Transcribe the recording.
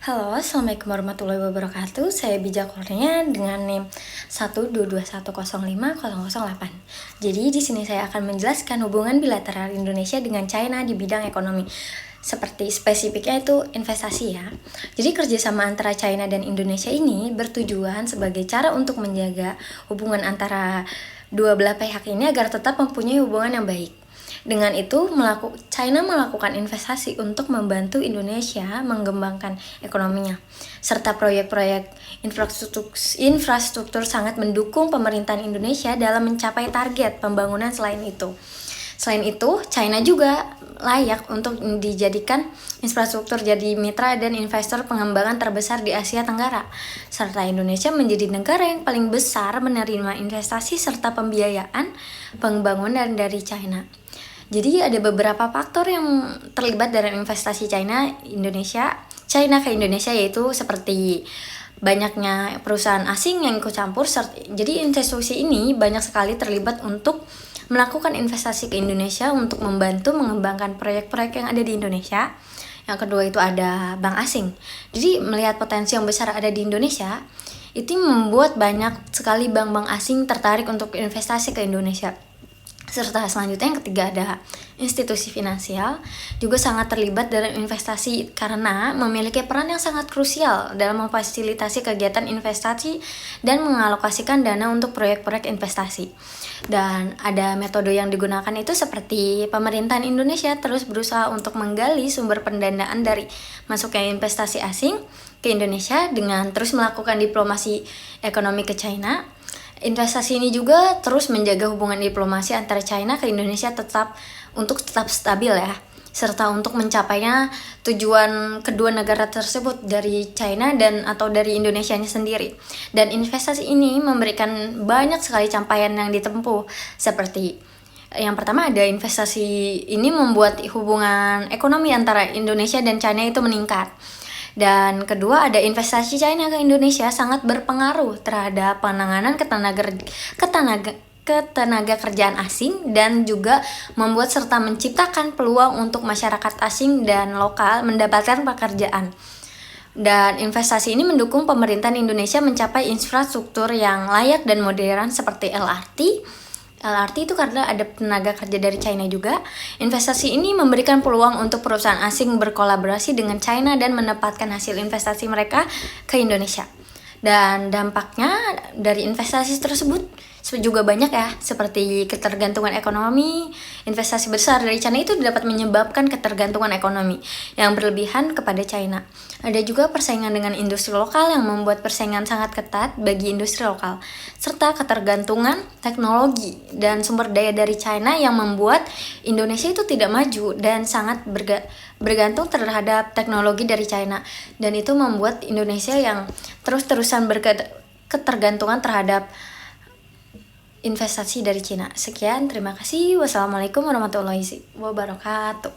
Halo, Assalamualaikum warahmatullahi wabarakatuh. Saya Bija Kurnia dengan NIM 122105008. Jadi di sini saya akan menjelaskan hubungan bilateral Indonesia dengan China di bidang ekonomi. Seperti spesifiknya itu investasi ya. Jadi kerjasama antara China dan Indonesia ini bertujuan sebagai cara untuk menjaga hubungan antara dua belah pihak ini agar tetap mempunyai hubungan yang baik. Dengan itu, China melakukan investasi untuk membantu Indonesia mengembangkan ekonominya, serta proyek-proyek infrastruktur sangat mendukung pemerintahan Indonesia dalam mencapai target pembangunan. Selain itu, China juga layak untuk dijadikan infrastruktur jadi mitra dan investor pengembangan terbesar di Asia Tenggara, serta Indonesia menjadi negara yang paling besar menerima investasi serta pembiayaan pembangunan dari China. Jadi ada beberapa faktor yang terlibat dalam investasi China ke Indonesia, yaitu seperti banyaknya perusahaan asing yang ikut campur. Jadi investasi ini banyak sekali terlibat untuk melakukan investasi ke Indonesia untuk membantu mengembangkan proyek-proyek yang ada di Indonesia. Yang kedua itu ada bank asing. Jadi melihat potensi yang besar ada di Indonesia, itu membuat banyak sekali bank-bank asing tertarik untuk investasi ke Indonesia. Serta selanjutnya yang ketiga ada institusi finansial juga sangat terlibat dalam investasi karena memiliki peran yang sangat krusial dalam memfasilitasi kegiatan investasi dan mengalokasikan dana untuk proyek-proyek investasi. Dan ada metode yang digunakan itu seperti pemerintahan Indonesia terus berusaha untuk menggali sumber pendanaan dari masuknya investasi asing ke Indonesia dengan terus melakukan diplomasi ekonomi ke China. Investasi ini juga terus menjaga hubungan diplomasi antara China ke Indonesia tetap stabil ya, serta untuk mencapainya tujuan kedua negara tersebut dari China dan atau dari Indonesianya sendiri. Dan investasi ini memberikan banyak sekali capaian yang ditempuh, seperti yang pertama ada investasi ini membuat hubungan ekonomi antara Indonesia dan China itu meningkat. Dan kedua ada investasi China ke Indonesia sangat berpengaruh terhadap penanganan ketenaga kerjaan asing dan juga membuat serta menciptakan peluang untuk masyarakat asing dan lokal mendapatkan pekerjaan. Dan investasi ini mendukung pemerintahan Indonesia mencapai infrastruktur yang layak dan modern seperti LRT itu karena ada tenaga kerja dari China juga. Investasi ini memberikan peluang untuk perusahaan asing berkolaborasi dengan China dan menempatkan hasil investasi mereka ke Indonesia. Dan dampaknya dari investasi tersebut juga banyak ya, seperti ketergantungan ekonomi. Investasi besar dari China itu dapat menyebabkan ketergantungan ekonomi yang berlebihan kepada China. Ada juga persaingan dengan industri lokal yang membuat persaingan sangat ketat bagi industri lokal, serta ketergantungan teknologi dan sumber daya dari China yang membuat Indonesia itu tidak maju dan sangat bergantung terhadap teknologi dari China. Dan itu membuat Indonesia yang terus-terusan ketergantungan terhadap investasi dari China. Sekian, terima kasih. Wassalamualaikum warahmatullahi wabarakatuh.